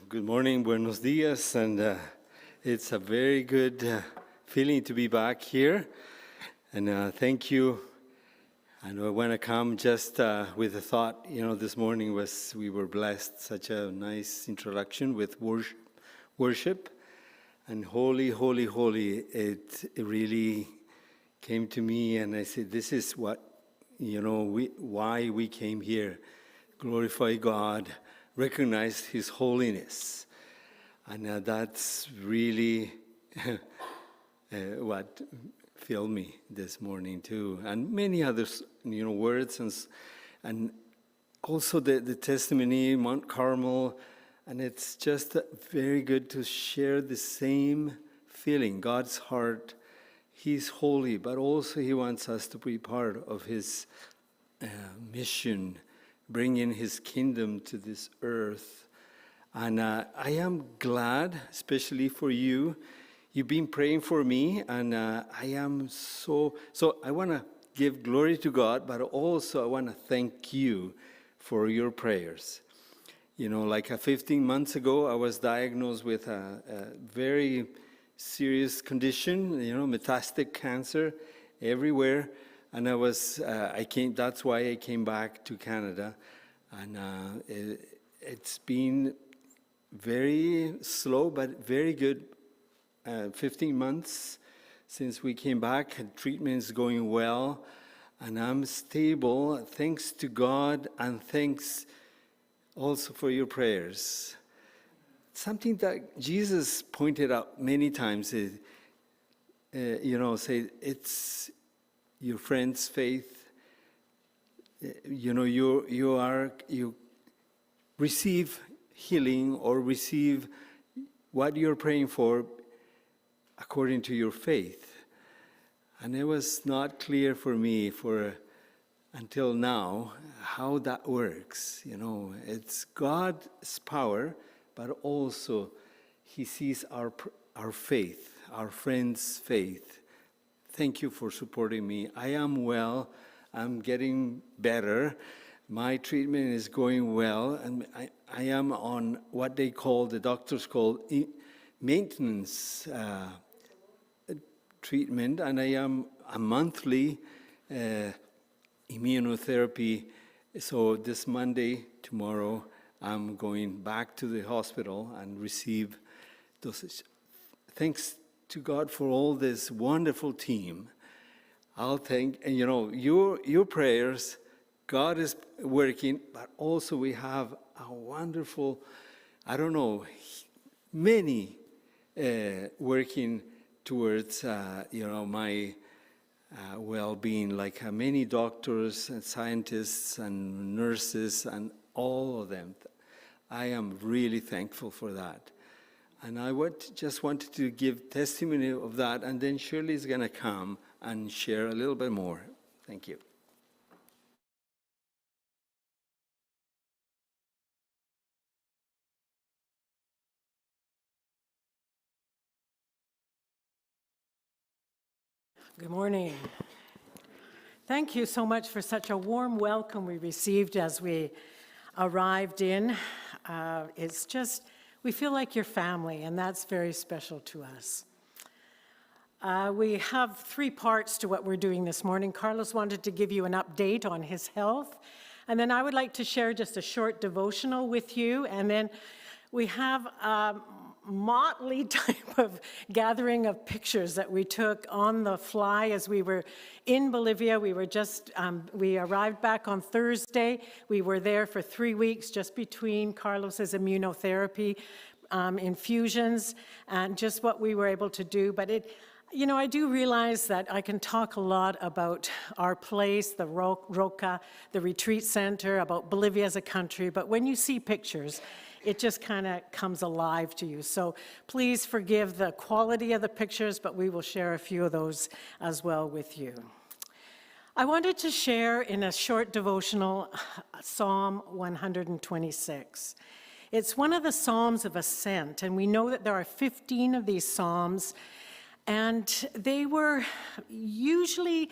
Good morning, buenos dias, and it's a very good feeling to be back here. And thank you. I know I want to come just with a thought. This morning we were blessed, such a nice introduction with worship, and holy, holy, holy. It really came to me, and I said, this is what why we came here. Glorify God. Recognize His holiness, and that's really what filled me this morning too, and many others, words and also the testimony, Mount Carmel, and it's just very good to share the same feeling. God's heart, He's holy, but also He wants us to be part of His mission. Bringing His kingdom to this earth. And I am glad, especially for you. You've been praying for me, and I am so I want to give glory to God, but also I want to thank you for your prayers. Like 15 months ago, I was diagnosed with a very serious condition, metastatic cancer everywhere. And that's why I came back to Canada. And it's been very slow, but very good. 15 months since we came back, and treatment is going well. And I'm stable, thanks to God, and thanks also for your prayers. Something that Jesus pointed out many times say it's your friend's faith. You receive healing or receive what you're praying for according to your faith. And it was not clear for me until now how that works. It's God's power, but also He sees our faith, our friend's faith. Thank you for supporting me. I am well. I'm getting better. My treatment is going well, and I am on what the doctors call maintenance treatment, and I am a monthly immunotherapy. So this Monday, tomorrow, I'm going back to the hospital and receive dosage. Thanks to God for all this wonderful team. I'll thank, and your prayers, God is working, but also we have a wonderful, many working towards, my well-being, like many doctors and scientists and nurses and all of them. I am really thankful for that. And I just wanted to give testimony of that, and then Shirley is going to come and share a little bit more. Thank you. Good morning. Thank you so much for such a warm welcome we received as we arrived in. We feel like your family, and that's very special to us. We have 3 parts to what we're doing this morning. Carlos wanted to give you an update on his health, and then I would like to share just a short devotional with you, and then we have a motley type of gathering of pictures that we took on the fly as we were in Bolivia. We arrived back on Thursday. We were there for 3 weeks just between Carlos's immunotherapy infusions and just what we were able to do. But I do realize that I can talk a lot about our place, the Roca, the retreat center, about Bolivia as a country, but when you see pictures, it just kind of comes alive to you. So please forgive the quality of the pictures, but we will share a few of those as well with you. I wanted to share in a short devotional Psalm 126. It's one of the Psalms of Ascent, and we know that there are 15 of these Psalms, and they were usually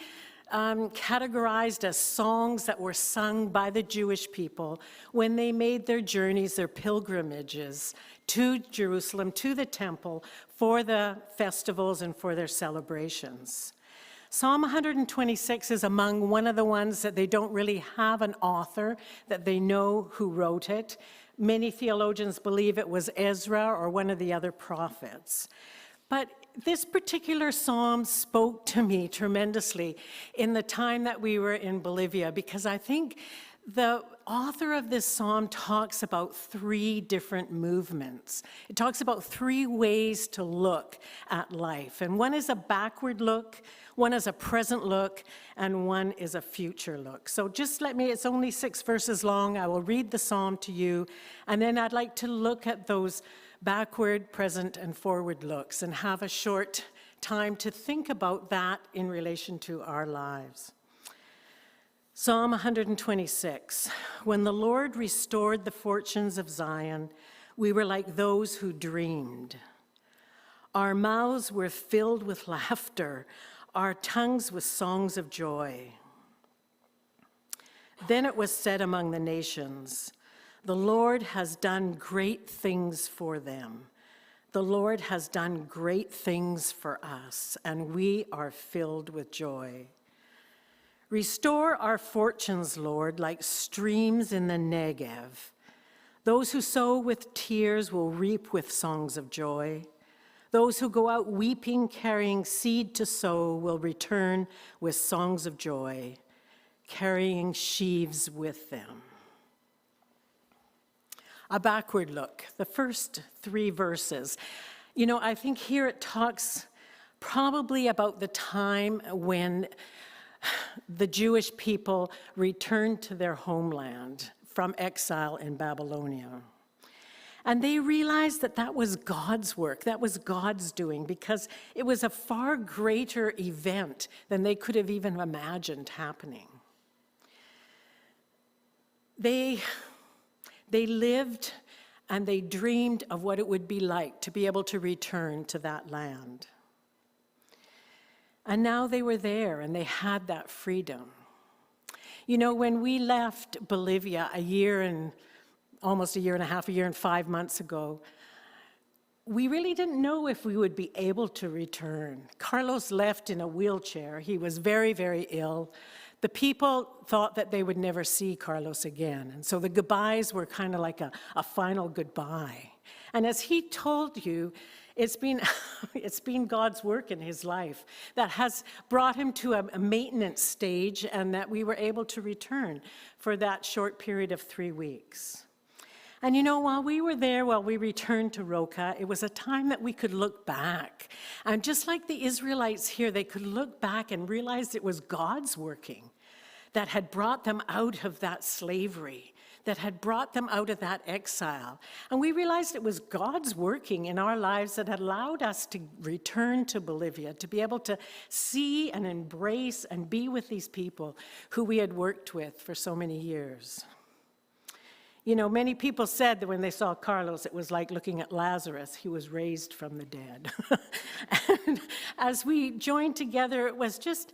categorized as songs that were sung by the Jewish people when they made their journeys, their pilgrimages to Jerusalem, to the temple, for the festivals and for their celebrations. Psalm 126 is among one of the ones that they don't really have an author that they know who wrote it. Many theologians believe it was Ezra or one of the other prophets. But this particular psalm spoke to me tremendously in the time that we were in Bolivia, because I think the author of this psalm talks about three different movements. It talks about three ways to look at life. And one is a backward look, one is a present look, and one is a future look. So just it's only 6 verses long. I will read the psalm to you, and then I'd like to look at those backward, present, and forward looks and have a short time to think about that in relation to our lives. Psalm 126, when the Lord restored the fortunes of Zion, we were like those who dreamed. Our mouths were filled with laughter, our tongues with songs of joy. Then it was said among the nations, the Lord has done great things for them. The Lord has done great things for us, and we are filled with joy. Restore our fortunes, Lord, like streams in the Negev. Those who sow with tears will reap with songs of joy. Those who go out weeping, carrying seed to sow, will return with songs of joy, carrying sheaves with them. A backward look, the first 3 verses. I think here it talks probably about the time when the Jewish people returned to their homeland from exile in Babylonia. And they realized that that was God's work, that was God's doing, because it was a far greater event than they could have even imagined happening. They lived and they dreamed of what it would be like to be able to return to that land. And now they were there and they had that freedom. When we left Bolivia almost a year and a half, a year and 5 months ago, we really didn't know if we would be able to return. Carlos left in a wheelchair. He was very, very ill. The people thought that they would never see Carlos again. And so the goodbyes were kind of like a final goodbye. And as he told you, it's been God's work in his life that has brought him to a maintenance stage, and that we were able to return for that short period of 3 weeks. And while we were there, while we returned to Roca, it was a time that we could look back. And just like the Israelites here, they could look back and realize it was God's working that had brought them out of that slavery, that had brought them out of that exile. And we realized it was God's working in our lives that had allowed us to return to Bolivia, to be able to see and embrace and be with these people who we had worked with for so many years. Many people said that when they saw Carlos, it was like looking at Lazarus. He was raised from the dead. And as we joined together, it was just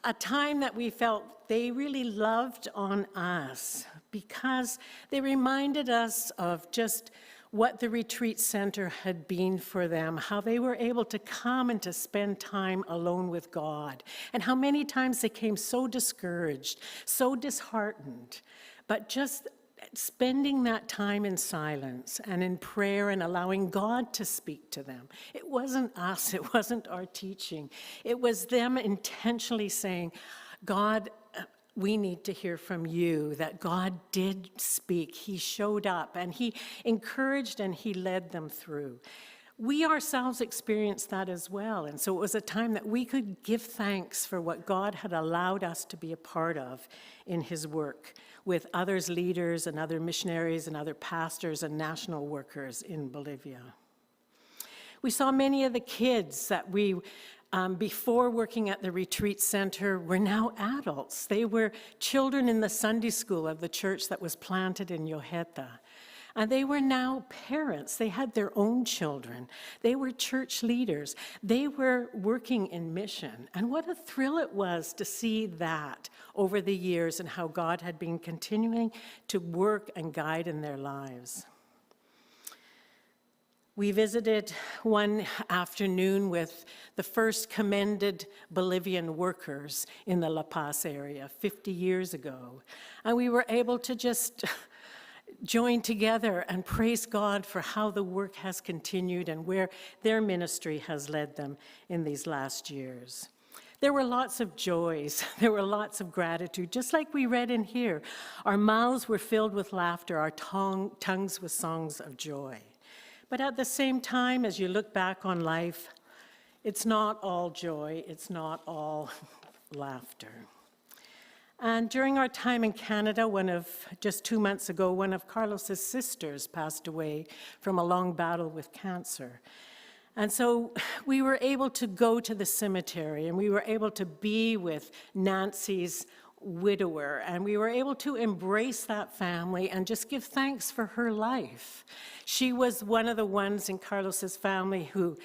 a time that we felt they really loved on us, because they reminded us of just what the retreat center had been for them, how they were able to come and to spend time alone with God, and how many times they came so discouraged, so disheartened, but just spending that time in silence and in prayer and allowing God to speak to them. It wasn't us, it wasn't our teaching. It was them intentionally saying, God, we need to hear from you, that God did speak. He showed up and he encouraged and he led them through. We ourselves experienced that as well. And so it was a time that we could give thanks for what God had allowed us to be a part of in his work with others, leaders and other missionaries and other pastors and national workers in Bolivia. We saw many of the kids that we, before working at the retreat center, were now adults. They were children in the Sunday school of the church that was planted in Yojeta. And they were now parents. They had their own children. They were church leaders. They were working in mission. And what a thrill it was to see that over the years and how God had been continuing to work and guide in their lives. We visited one afternoon with the first commended Bolivian workers in the La Paz area 50 years ago. And we were able to just join together and praise God for how the work has continued and where their ministry has led them in these last years. There were lots of joys. There were lots of gratitude, just like we read in here. Our mouths were filled with laughter, our tongues with songs of joy. But at the same time, as you look back on life, it's not all joy, it's not all laughter. And during our time in Canada, just 2 months ago, one of Carlos's sisters passed away from a long battle with cancer. And so we were able to go to the cemetery, and we were able to be with Nancy's widower, and we were able to embrace that family and just give thanks for her life. She was one of the ones in Carlos's family who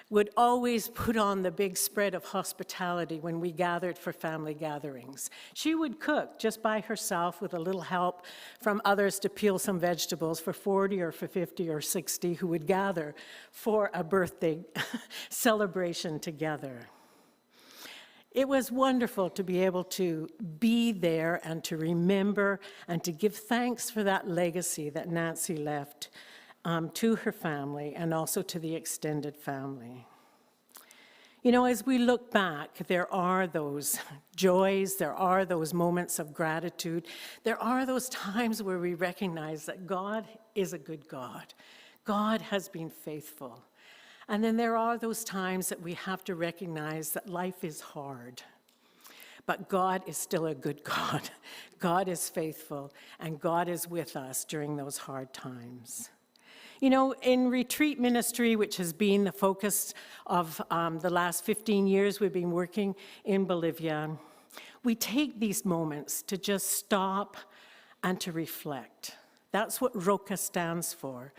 would always put on the big spread of hospitality when we gathered for family gatherings. She would cook just by herself with a little help from others to peel some vegetables for 40 or for 50 or 60 who would gather for a birthday celebration together. It was wonderful to be able to be there and to remember and to give thanks for that legacy that Nancy left to her family and also to the extended family. You know, as we look back, there are those joys, there are those moments of gratitude, there are those times where we recognize that God is a good God. God has been faithful. And then there are those times that we have to recognize that life is hard. But God is still a good God. God is faithful, and God is with us during those hard times. You know, in retreat ministry, which has been the focus of the last 15 years we've been working in Bolivia, we take these moments to just stop and to reflect. That's what ROCA stands for.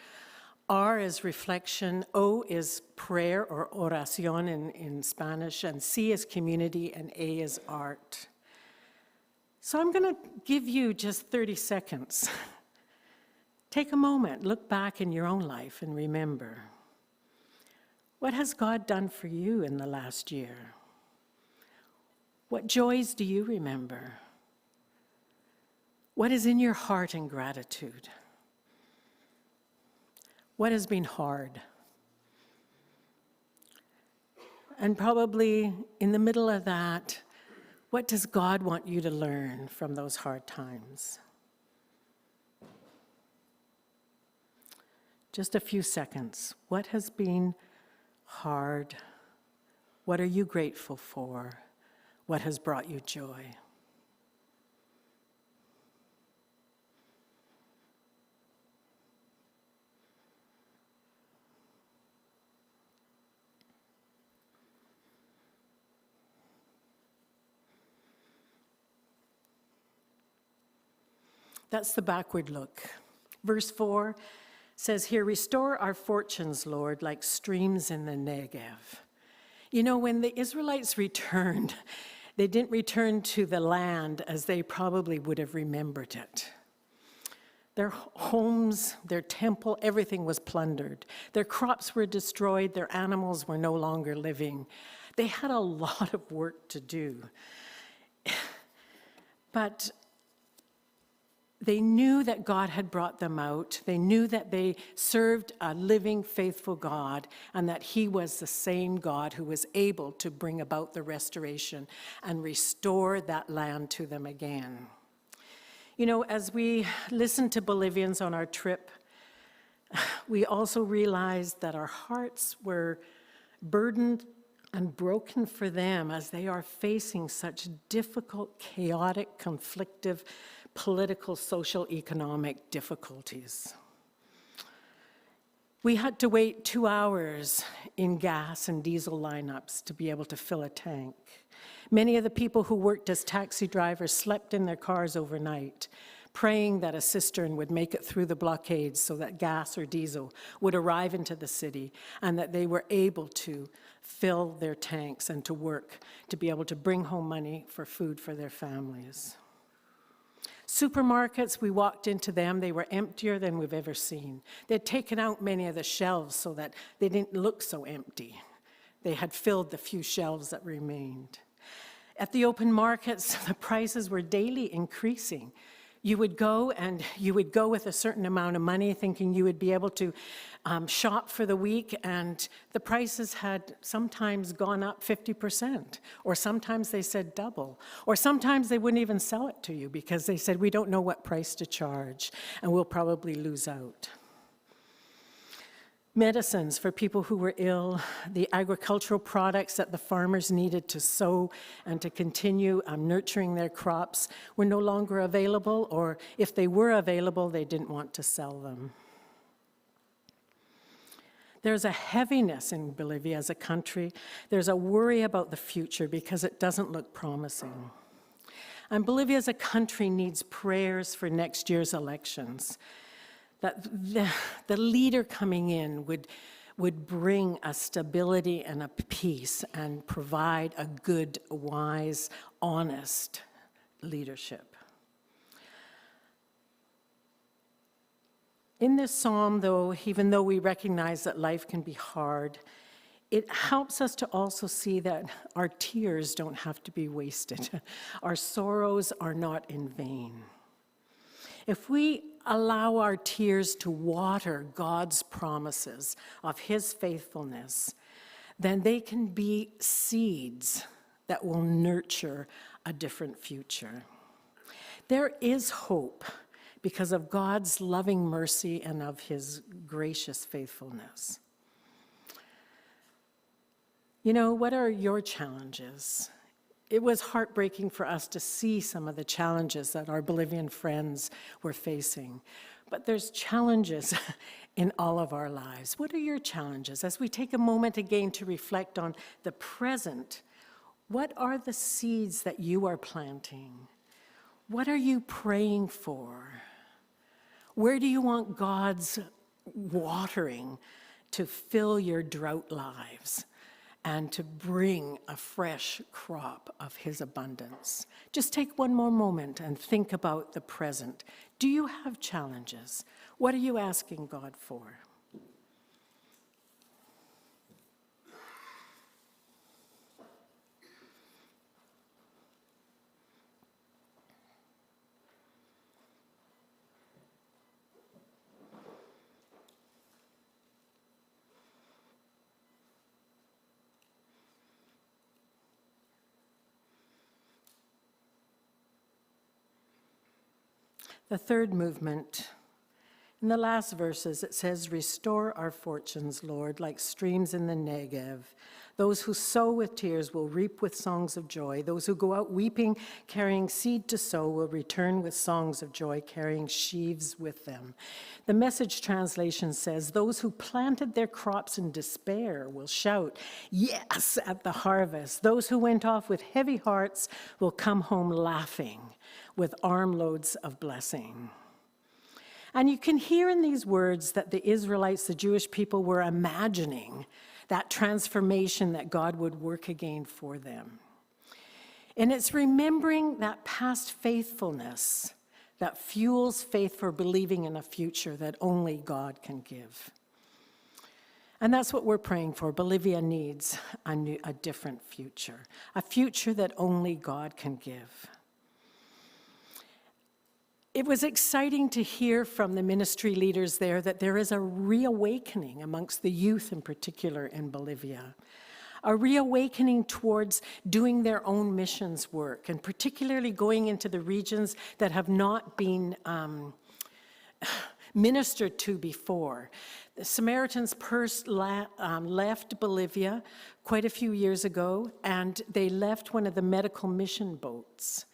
R is reflection, O is prayer or oración in Spanish, and C is community, and A is art. So I'm going to give you just 30 seconds. Take a moment, look back in your own life and remember. What has God done for you in the last year? What joys do you remember? What is in your heart in gratitude? What has been hard? And probably in the middle of that, what does God want you to learn from those hard times? Just a few seconds. What has been hard? What are you grateful for? What has brought you joy? That's the backward look. Verse 4 says here, restore our fortunes, Lord, like streams in the Negev. You know, when the Israelites returned, they didn't return to the land as they probably would have remembered it. Their homes, their temple, everything was plundered. Their crops were destroyed. Their animals were no longer living. They had a lot of work to do. But they knew that God had brought them out. They knew that they served a living, faithful God, and that He was the same God who was able to bring about the restoration and restore that land to them again. You know, as we listened to Bolivians on our trip, we also realized that our hearts were burdened and broken for them as they are facing such difficult, chaotic, conflictive, political, social, economic difficulties. We had to wait 2 hours in gas and diesel lineups to be able to fill a tank. Many of the people who worked as taxi drivers slept in their cars overnight. praying that a cistern would make it through the blockades so that gas or diesel would arrive into the city and that they were able to fill their tanks and to work to be able to bring home money for food for their families. Supermarkets, we walked into them, they were emptier than we've ever seen. They'd taken out many of the shelves so that they didn't look so empty. They had filled the few shelves that remained. At the open markets, the prices were daily increasing. You would go with a certain amount of money thinking you would be able to shop for the week, and the prices had sometimes gone up 50%, or sometimes they said double, or sometimes they wouldn't even sell it to you because they said, we don't know what price to charge, and we'll probably lose out. Medicines for people who were ill, the agricultural products that the farmers needed to sow and to continue nurturing their crops were no longer available, or if they were available, they didn't want to sell them. There's a heaviness in Bolivia as a country. There's a worry about the future because it doesn't look promising. And Bolivia as a country needs prayers for next year's elections, that the leader coming in would bring a stability and a peace and provide a good, wise, honest leadership. In this psalm, though, even though we recognize that life can be hard, it helps us to also see that our tears don't have to be wasted. Our sorrows are not in vain. If we allow our tears to water God's promises of his faithfulness, then they can be seeds that will nurture a different future. There is hope because of God's loving mercy and of his gracious faithfulness. You know, what are your challenges? It was heartbreaking for us to see some of the challenges that our Bolivian friends were facing. But there's challenges in all of our lives. What are your challenges? As we take a moment again to reflect on the present, what are the seeds that you are planting? What are you praying for? Where do you want God's watering to fill your drought lives and to bring a fresh crop of his abundance? Just take one more moment and think about the present. Do you have challenges? What are you asking God for? The third movement, in the last verses, it says, "Restore our fortunes, Lord, like streams in the Negev. Those who sow with tears will reap with songs of joy. Those who go out weeping, carrying seed to sow, will return with songs of joy, carrying sheaves with them." The Message translation says, "Those who planted their crops in despair will shout, 'Yes,' at the harvest. Those who went off with heavy hearts will come home laughing, with armloads of blessing." And you can hear in these words that the Israelites, the Jewish people, were imagining that transformation that God would work again for them. And it's remembering that past faithfulness that fuels faith for believing in a future that only God can give. And that's what we're praying for. Bolivia needs a different future, a future that only God can give. It was exciting to hear from the ministry leaders there that there is a reawakening amongst the youth in particular in Bolivia, a reawakening towards doing their own missions work, and particularly going into the regions that have not been ministered to before. The Samaritans first left Bolivia quite a few years ago, and they left one of the medical mission boats.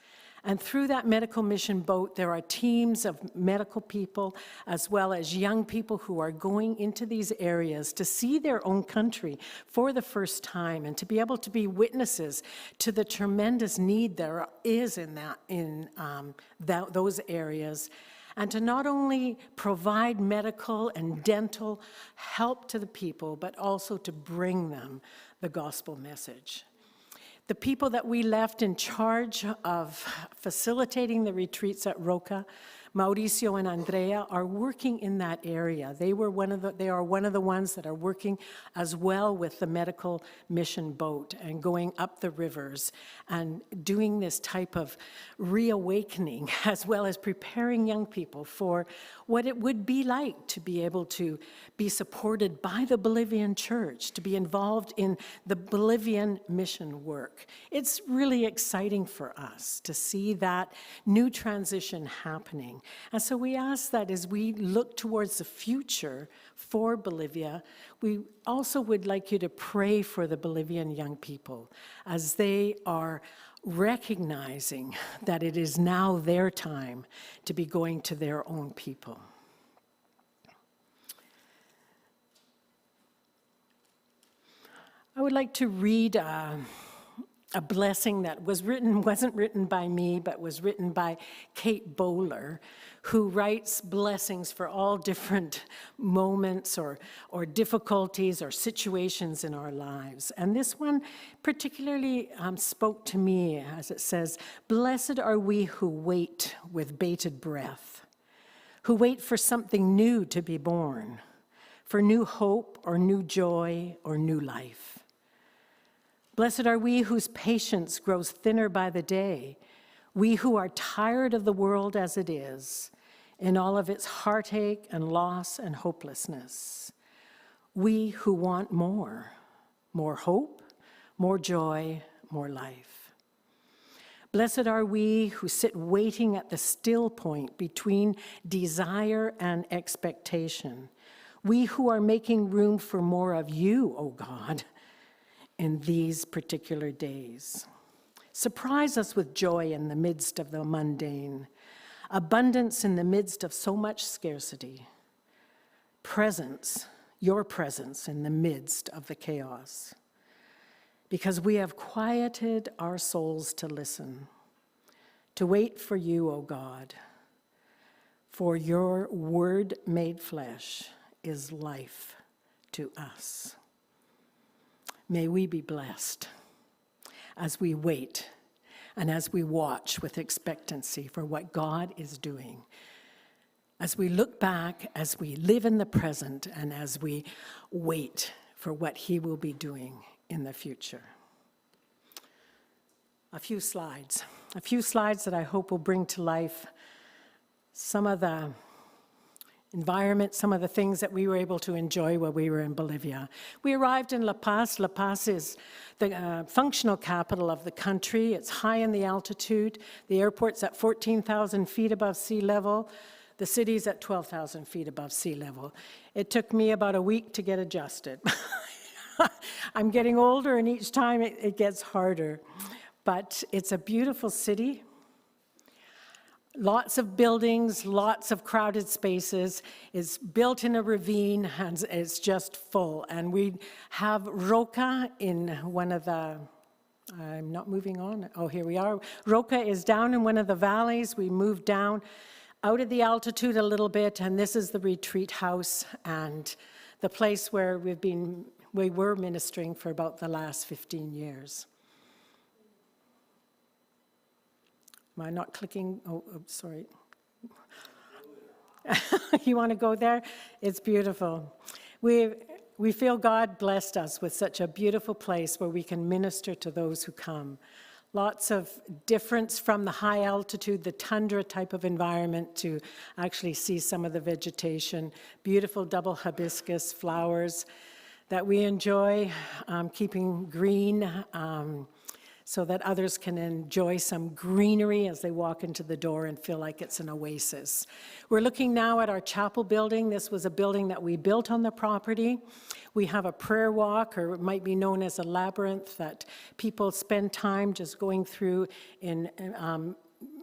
And through that medical mission boat, there are teams of medical people as well as young people who are going into these areas to see their own country for the first time and to be able to be witnesses to the tremendous need there is in those areas, and to not only provide medical and dental help to the people, but also to bring them the gospel message. The people that we left in charge of facilitating the retreats at Roca, Mauricio and Andrea, are working in that area. They are one of the ones that are working as well with the medical mission boat and going up the rivers and doing this type of reawakening, as well as preparing young people for what it would be like to be able to be supported by the Bolivian church, to be involved in the Bolivian mission work. It's really exciting for us to see that new transition happening. And so we ask that as we look towards the future for Bolivia, we also would like you to pray for the Bolivian young people as they are recognizing that it is now their time to be going to their own people. I would like to read a blessing that wasn't written by me, but was written by Kate Bowler, who writes blessings for all different moments or difficulties or situations in our lives. And this one particularly spoke to me as it says, "Blessed are we who wait with bated breath, who wait for something new to be born, for new hope or new joy or new life. Blessed are we whose patience grows thinner by the day, we who are tired of the world as it is, in all of its heartache and loss and hopelessness. We who want more hope, more joy, more life. Blessed are we who sit waiting at the still point between desire and expectation, we who are making room for more of you, O God, in these particular days. Surprise us with joy in the midst of the mundane, abundance in the midst of so much scarcity, presence, your presence in the midst of the chaos, because we have quieted our souls to listen, to wait for you, O God, for your word made flesh is life to us. May we be blessed as we wait and as we watch with expectancy for what God is doing. As we look back, as we live in the present, and as we wait for what he will be doing in the future. A few slides that I hope will bring to life some of the environment, some of the things that we were able to enjoy while we were in Bolivia. We arrived in La Paz. La Paz is the functional capital of the country. It's high in the altitude. The airport's at 14,000 feet above sea level. The city's at 12,000 feet above sea level. It took me about a week to get adjusted. I'm getting older, and each time it gets harder. But it's a beautiful city. Lots of buildings, lots of crowded spaces. It's built in a ravine, and it's just full. And we have Roca in one of the, I'm not moving on. Oh, here we are. Roca is down in one of the valleys. We moved down out of the altitude a little bit, and this is the retreat house and the place where we were ministering for about the last 15 years. Am I not clicking? Oh, sorry. You want to go there? It's beautiful. We feel God blessed us with such a beautiful place where we can minister to those who come. Lots of difference from the high altitude, the tundra type of environment, to actually see some of the vegetation. Beautiful double hibiscus flowers that we enjoy, keeping green, so that others can enjoy some greenery as they walk into the door and feel like it's an oasis. We're looking now at our chapel building. This was a building that we built on the property. We have a prayer walk, or it might be known as a labyrinth, that people spend time just going through in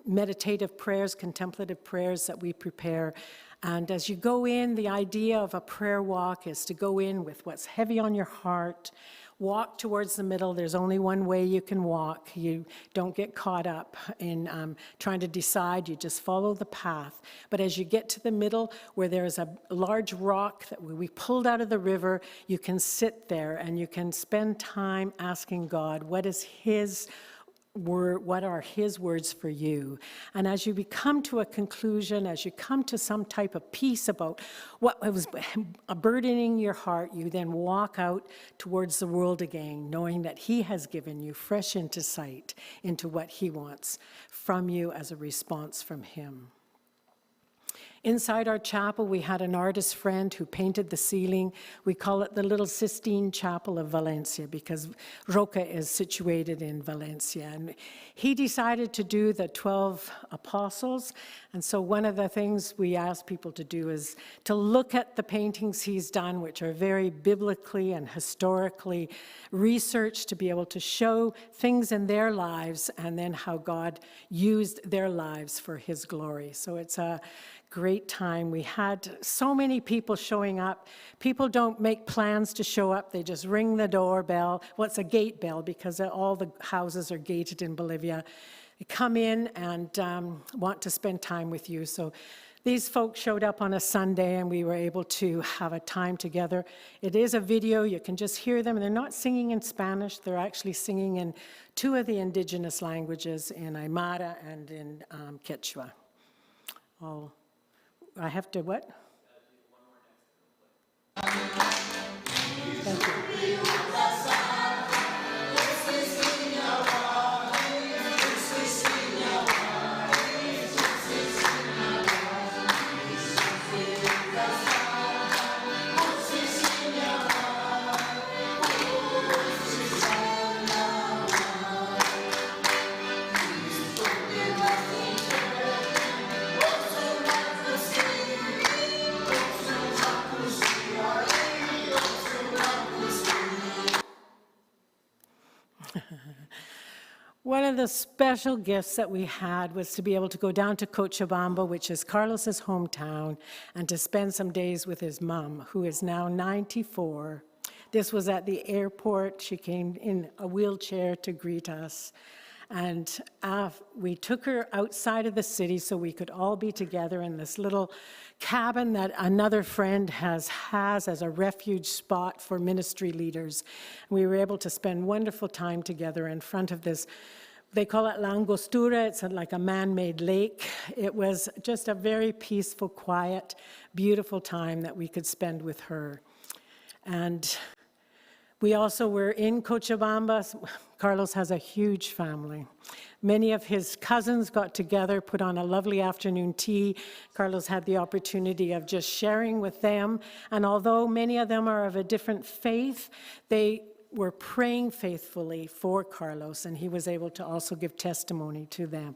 meditative prayers, contemplative prayers that we prepare. And as you go in, the idea of a prayer walk is to go in with what's heavy on your heart, walk towards the middle. There's only one way you can walk. You don't get caught up in trying to decide. You just follow the path. But as you get to the middle, where there's a large rock that we pulled out of the river, you can sit there and you can spend time asking God, what is His word, what are His words for you? And as you come to a conclusion, as you come to some type of peace about what was burdening your heart, you then walk out towards the world again, knowing that He has given you fresh insight into what He wants from you as a response from Him. Inside our chapel, we had an artist friend who painted the ceiling. We call it the Little Sistine Chapel of Valencia because Roca is situated in Valencia. And he decided to do the 12 apostles. And so one of the things we ask people to do is to look at the paintings he's done, which are very biblically and historically researched to be able to show things in their lives and then how God used their lives for His glory. So it's a great time. We had so many people showing up. People don't make plans to show up. They just ring the doorbell. Well, it's a gate bell because all the houses are gated in Bolivia. They come in and want to spend time with you. So these folks showed up on a Sunday and we were able to have a time together. It is a video. You can just hear them. And they're not singing in Spanish. They're actually singing in two of the indigenous languages, in Aymara and in Quechua. Oh. I have to what? Thank you. One of the special gifts that we had was to be able to go down to Cochabamba, which is Carlos's hometown, and to spend some days with his mom, who is now 94. This was at the airport. She came in a wheelchair to greet us. And we took her outside of the city so we could all be together in this little cabin that another friend has as a refuge spot for ministry leaders. We were able to spend wonderful time together in front of this. They call it La Angostura. It's like a man-made lake. It was just a very peaceful, quiet, beautiful time that we could spend with her. And we also were in Cochabamba. Carlos has a huge family. Many of his cousins got together, put on a lovely afternoon tea. Carlos had the opportunity of just sharing with them. And although many of them are of a different faith, they were praying faithfully for Carlos, and he was able to also give testimony to them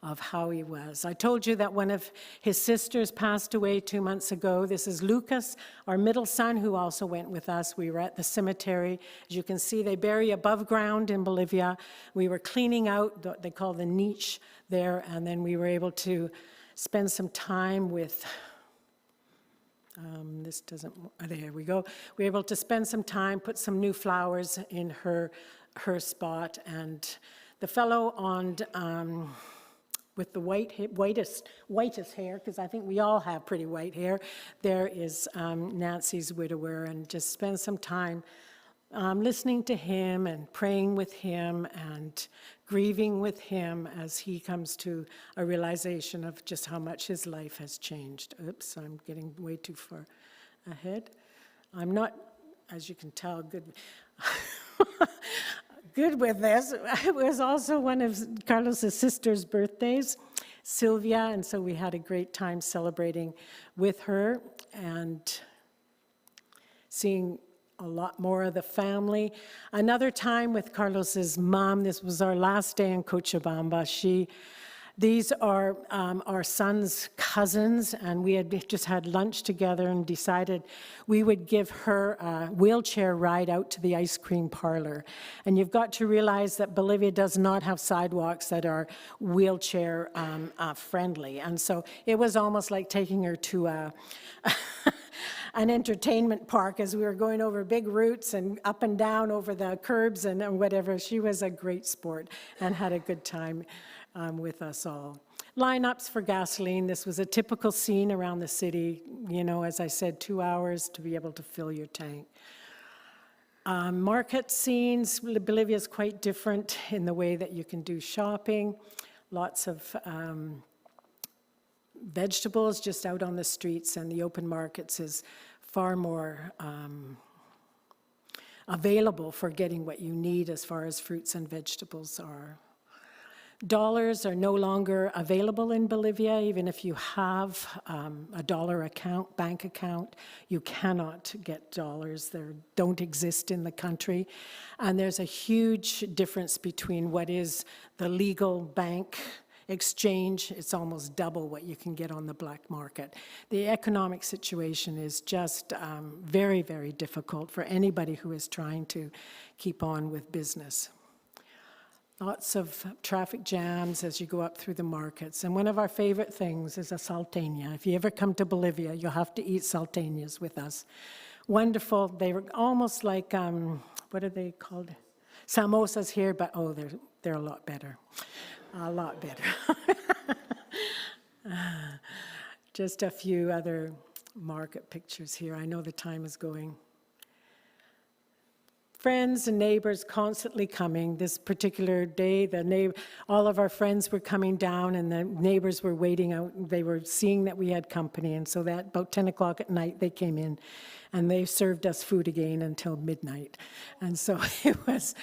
of how he was. I told you that one of his sisters passed away 2 months ago. This is Lucas, our middle son, who also went with us. We were at the cemetery. As you can see, they bury above ground in Bolivia. We were cleaning out what they call the niche there, and then we were able to spend some time with there we go. We were able to spend some time, put some new flowers in her spot, and the fellow on with the whitest hair, because I think we all have pretty white hair, there is Nancy's widower, and just spend some time listening to him and praying with him and grieving with him as he comes to a realization of just how much his life has changed. Oops, I'm getting way too far ahead. I'm not, as you can tell, good with this. It was also one of Carlos's sister's birthdays, Sylvia, and so we had a great time celebrating with her and seeing a lot more of the family. Another time with Carlos's mom. This was our last day in Cochabamba. She These are our son's cousins, and we had just had lunch together and decided we would give her a wheelchair ride out to the ice cream parlor. And you've got to realize that Bolivia does not have sidewalks that are wheelchair friendly. And so it was almost like taking her to an entertainment park as we were going over big routes and up and down over the curbs and whatever. She was a great sport and had a good time with us all. Lineups for gasoline. This was a typical scene around the city. You know, as I said, 2 hours to be able to fill your tank. Market scenes. Bolivia is quite different in the way that you can do shopping. Lots of vegetables just out on the streets, and the open markets is far more available for getting what you need as far as fruits and vegetables are. Dollars are no longer available in Bolivia. Even if you have a dollar account, bank account, you cannot get dollars. They don't exist in the country. And there's a huge difference between what is the legal bank exchange. It's almost double what you can get on the black market. The economic situation is just very, very difficult for anybody who is trying to keep on with business. Lots of traffic jams as you go up through the markets. And one of our favorite things is a salteña. If you ever come to Bolivia, you'll have to eat salteñas with us. Wonderful. They were almost like, what are they called? Samosas here, but oh, they're a lot better. A lot better. Just a few other market pictures here. I know the time is going. Friends and neighbors constantly coming. This particular day, all of our friends were coming down, and the neighbors were waiting out. They were seeing that we had company, and so that about 10 o'clock at night, they came in, and they served us food again until midnight. And so it was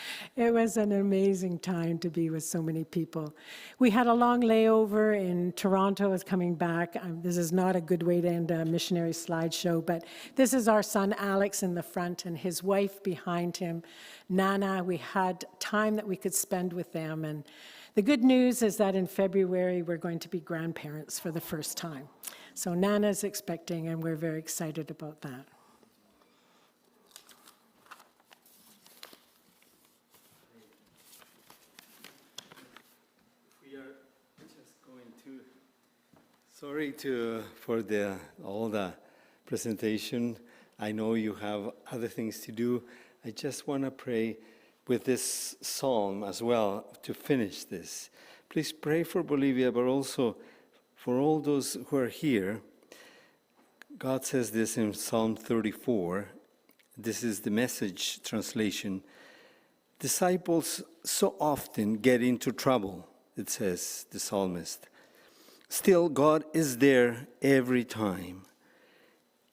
an amazing time to be with so many people. We had a long layover in Toronto as coming back. This is not a good way to end a missionary slideshow, but this is our son Alex in the front and his wife behind him, Nana. We had time that we could spend with them, and the good news is that in February we're going to be grandparents for the first time. So Nana's expecting, and we're very excited about that. Sorry for all the presentation. I know you have other things to do. I just want to pray with this psalm as well to finish this. Please pray for Bolivia, but also for all those who are here. God says this in Psalm 34. This is the Message translation. Disciples so often get into trouble, it says the psalmist. Still, God is there every time.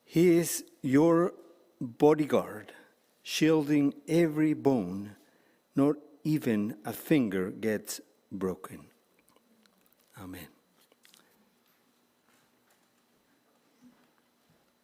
He is your bodyguard, shielding every bone. Not even a finger gets broken. Amen.